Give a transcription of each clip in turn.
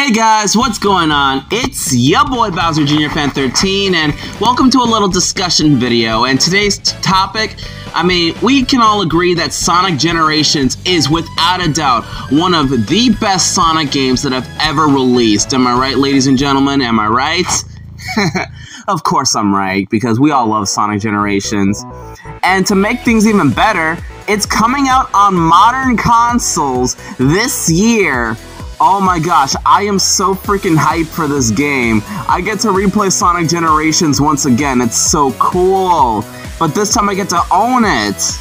Hey guys, what's going on? It's ya boy Bowser Jr. Fan 13 and welcome to a little discussion video. And today's topic, we can all agree that Sonic Generations is without a doubt one of the best Sonic games that have ever released. Am I right, ladies and gentlemen? Am I right? Of course I'm right, because we all love Sonic Generations. And to make things even better, it's coming out on modern consoles this year. Oh my gosh, I am so freaking hyped for this game. I get to replay Sonic Generations once again. It's so cool. But this time I get to own it.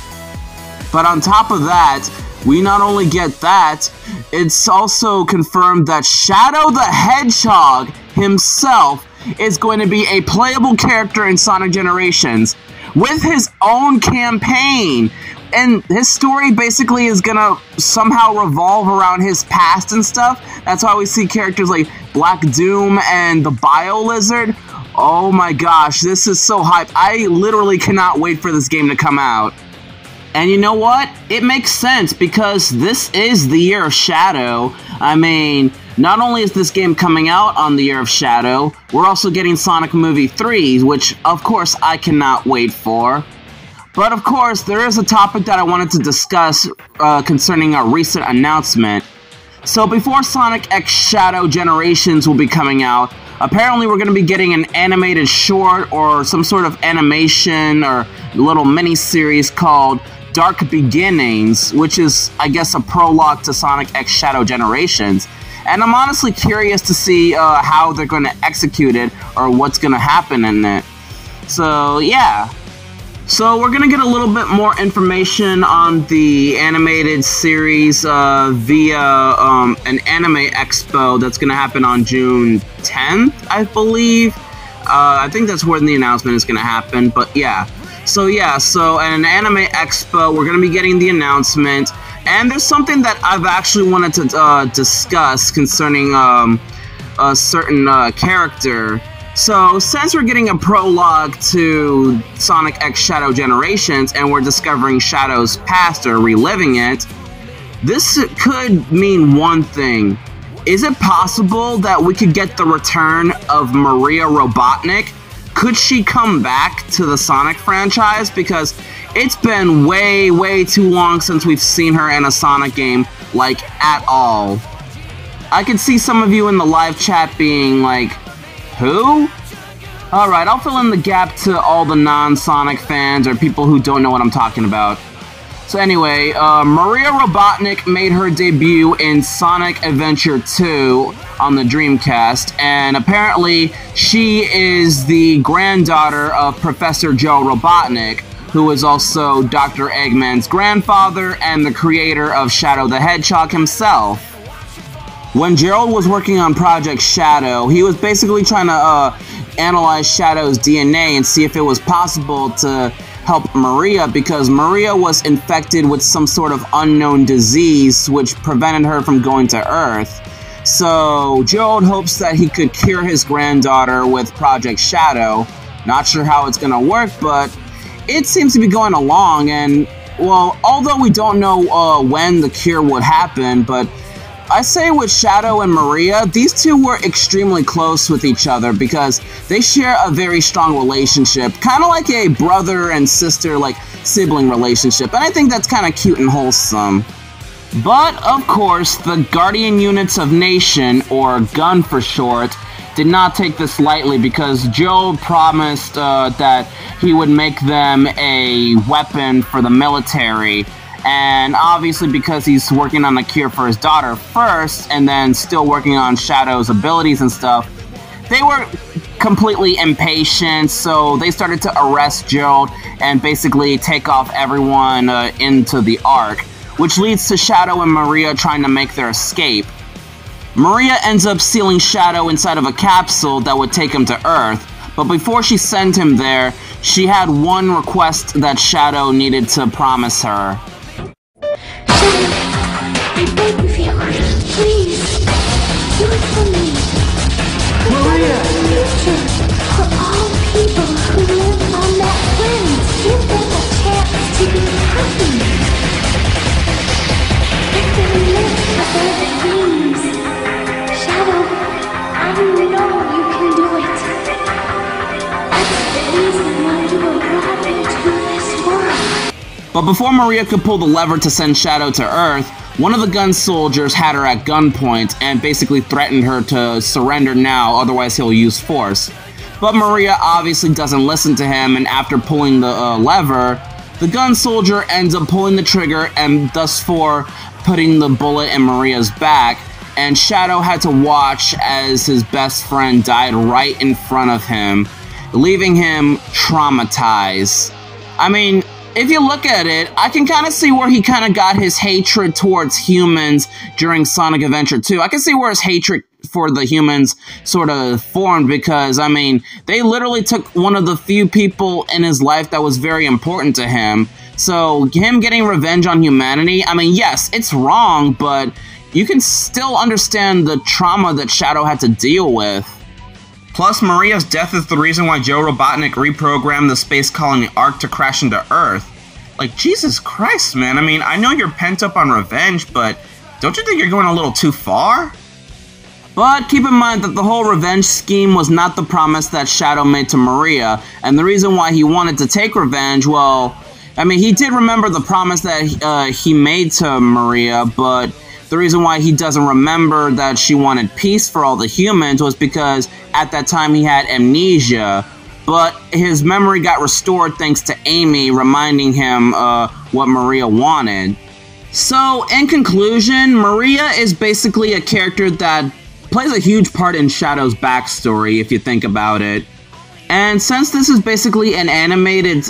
But on top of that, we not only get that, it's also confirmed that Shadow the Hedgehog himself is going to be a playable character in Sonic Generations with his own campaign. And his story basically is gonna somehow revolve around his past and stuff. That's why we see characters like Black Doom and the Bio Lizard. Oh my gosh, this is so hype. I literally cannot wait for this game to come out. And you know what? It makes sense because this is the year of Shadow. Not only is this game coming out on the year of Shadow, we're also getting Sonic Movie 3, which of course I cannot wait for. But of course, there is a topic that I wanted to discuss concerning a recent announcement. So before Sonic X Shadow Generations will be coming out, apparently we're going to be getting an animated short or some sort of animation or little mini-series called Dark Beginnings, which is, I guess, a prologue to Sonic X Shadow Generations. And I'm honestly curious to see how they're going to execute it or what's going to happen in it. So, yeah. So we're gonna get a little bit more information on the animated series via an anime expo that's gonna happen on June 10th, I believe. I think that's when the announcement is gonna happen, but yeah. So at an anime expo, we're gonna be getting the announcement, and there's something that I've actually wanted to discuss concerning a certain character. So, since we're getting a prologue to Sonic X Shadow Generations, and we're discovering Shadow's past or reliving it, this could mean one thing. Is it possible that we could get the return of Maria Robotnik? Could she come back to the Sonic franchise? Because it's been way too long since we've seen her in a Sonic game, like, at all. I could see some of you in the live chat being like, who? Alright, I'll fill in the gap to all the non-Sonic fans or people who don't know what I'm talking about. So anyway, Maria Robotnik made her debut in Sonic Adventure 2 on the Dreamcast, and apparently she is the granddaughter of Professor Joe Robotnik, who is also Dr. Eggman's grandfather and the creator of Shadow the Hedgehog himself. When Gerald was working on Project Shadow, he was basically trying to analyze Shadow's DNA and see if it was possible to help Maria, because Maria was infected with some sort of unknown disease which prevented her from going to Earth. So Gerald hopes that he could cure his granddaughter with Project Shadow. Not sure how it's gonna work, but it seems to be going along, and well, although we don't know when the cure would happen, but I say with Shadow and Maria, these two were extremely close with each other because they share a very strong relationship, kind of like a brother and sister, like sibling relationship, and I think that's kind of cute and wholesome. But, of course, the Guardian Units of Nation, or GUN for short, did not take this lightly because Joe promised that he would make them a weapon for the military. And obviously because he's working on the cure for his daughter first, and then still working on Shadow's abilities and stuff, they were completely impatient, so they started to arrest Gerald and basically take off everyone into the Ark, which leads to Shadow and Maria trying to make their escape. Maria ends up sealing Shadow inside of a capsule that would take him to Earth, but before she sent him there, she had one request that Shadow needed to promise her. I beg of you, please, do it for me. Maria! For all people who live on that planet, give them a chance to be happy. If they live for their dreams, Shadow But before Maria could pull the lever to send Shadow to Earth, one of the gun soldiers had her at gunpoint and basically threatened her to surrender now, otherwise he'll use force. But Maria obviously doesn't listen to him, and after pulling the lever, the gun soldier ends up pulling the trigger and thus for putting the bullet in Maria's back, and Shadow had to watch as his best friend died right in front of him, leaving him traumatized. I mean, if you look at it, I can kind of see where he kind of got his hatred towards humans during Sonic Adventure 2. I can see where his hatred for the humans sort of formed because, I mean, they literally took one of the few people in his life that was very important to him. So, him getting revenge on humanity, I mean, yes, it's wrong, but you can still understand the trauma that Shadow had to deal with. Plus, Maria's death is the reason why Joe Robotnik reprogrammed the space colony Ark to crash into Earth. Like, Jesus Christ, man. I mean, I know you're pent up on revenge, but don't you think you're going a little too far? But keep in mind that the whole revenge scheme was not the promise that Shadow made to Maria, and the reason why he wanted to take revenge, well, I mean, he did remember the promise that he made to Maria, but the reason why he doesn't remember that she wanted peace for all the humans was because at that time he had amnesia, but his memory got restored thanks to Amy reminding him what Maria wanted. So, in conclusion, Maria is basically a character that plays a huge part in Shadow's backstory, if you think about it. And since this is basically an animated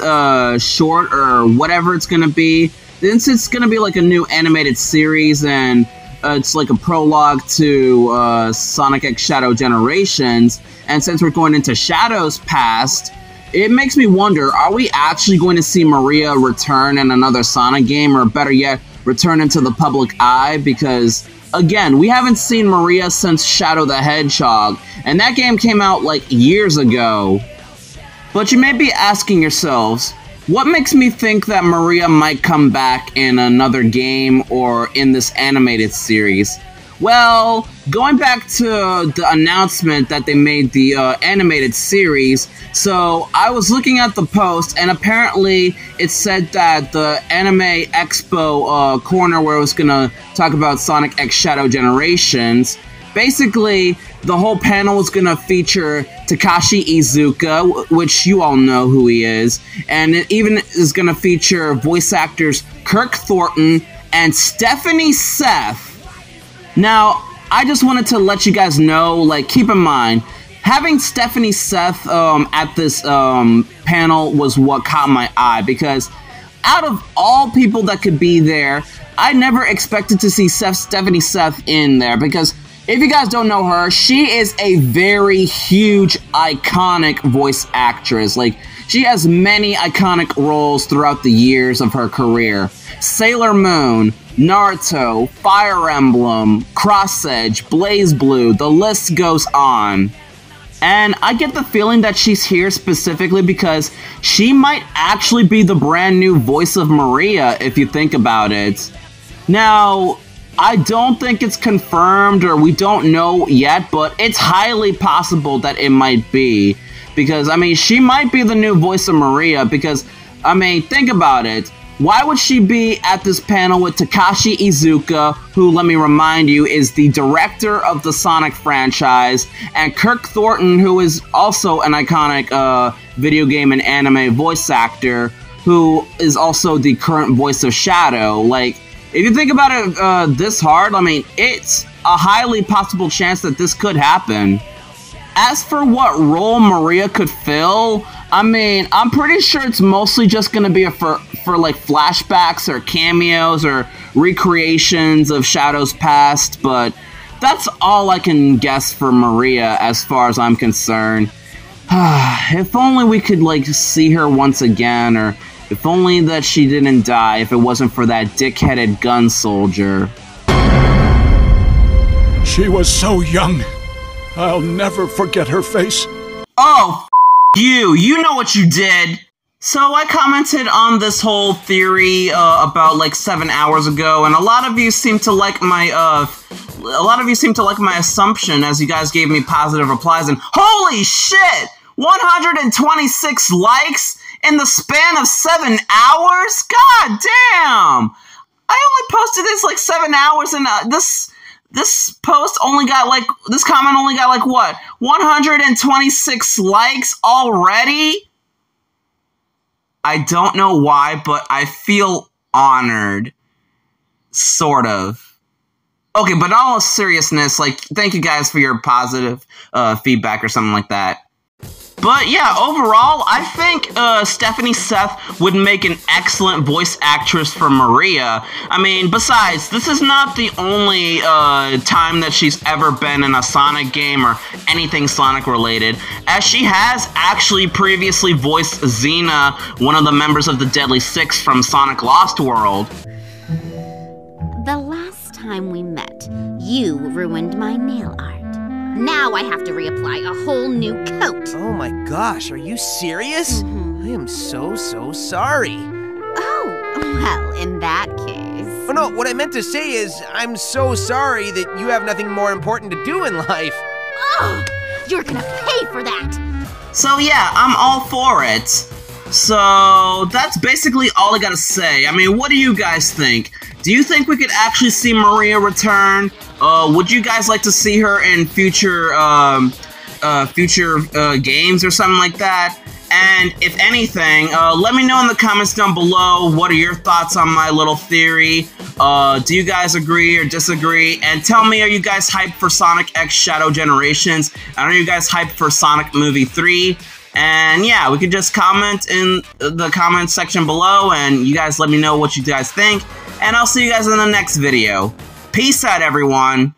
short or whatever it's gonna be, since it's gonna be like a new animated series and it's like a prologue to Sonic X Shadow Generations, and since we're going into Shadow's past, it makes me wonder, are we actually going to see Maria return in another Sonic game, or better yet, return into the public eye? Because, again, we haven't seen Maria since Shadow the Hedgehog, and that game came out like years ago. But you may be asking yourselves, what makes me think that Maria might come back in another game or in this animated series? Well, going back to the announcement that they made the animated series, so I was looking at the post and apparently it said that the Anime Expo corner where it was gonna talk about Sonic X Shadow Generations, basically the whole panel was gonna feature Takashi Iizuka, which you all know who he is, and it even is gonna feature voice actors Kirk Thornton and Stephanie Seth. Now, I just wanted to let you guys know, like, keep in mind, having Stephanie Seth at this panel was what caught my eye, because out of all people that could be there, I never expected to see Stephanie Seth in there, because if you guys don't know her, she is a very huge, iconic voice actress. Like, she has many iconic roles throughout the years of her career. Sailor Moon, Naruto, Fire Emblem, Cross Edge, BlazBlue, the list goes on. And I get the feeling that she's here specifically because she might actually be the brand new voice of Maria, if you think about it. Now, I don't think it's confirmed or we don't know yet, but it's highly possible that it might be. Because, I mean, she might be the new voice of Maria because, I mean, think about it. Why would she be at this panel with Takashi Iizuka, who, let me remind you, is the director of the Sonic franchise, and Kirk Thornton, who is also an iconic video game and anime voice actor, who is also the current voice of Shadow? Like, if you think about it this hard, I mean, it's a highly possible chance that this could happen. As for what role Maria could fill, I mean, I'm pretty sure it's mostly just gonna be for like flashbacks or cameos or recreations of Shadow's past, but that's all I can guess for Maria as far as I'm concerned. If only we could like see her once again, or if only that she didn't die if it wasn't for that dick-headed gun soldier. She was so young. I'll never forget her face. Oh, you know what you did. So I commented on this whole theory about like 7 hours ago, and a lot of you seem to like my assumption as you guys gave me positive replies, and holy shit, 126 likes in the span of 7 hours? God damn! I only posted this like 7 hours, and this post only got like, this comment only got like what? 126 likes already? I don't know why, but I feel honored. Sort of. Okay, but in all seriousness, like, thank you guys for your positive feedback or something like that. But yeah, overall, I think Stephanie Seth would make an excellent voice actress for Maria. I mean, besides, this is not the only time that she's ever been in a Sonic game or anything Sonic related, as she has actually previously voiced Xena, one of the members of the Deadly Six from Sonic Lost World. The last time we met, you ruined my nail art. Now I have to reapply a whole new coat. Oh my gosh, are you serious? I am so sorry. Oh, well, in that case... Oh no, what I meant to say is, I'm so sorry that you have nothing more important to do in life. Oh, you're gonna pay for that! So yeah, I'm all for it. So that's basically all I gotta say. I mean, what do you guys think? Do you think we could actually see Maria return? Would you guys like to see her in future games or something like that? And if anything, let me know in the comments down below, what are your thoughts on my little theory? Do you guys agree or disagree? And tell me, are you guys hyped for Sonic X Shadow Generations? And are you guys hyped for Sonic Movie 3? And yeah, we can just comment in the comment section below, and you guys let me know what you guys think. And I'll see you guys in the next video. Peace out, everyone.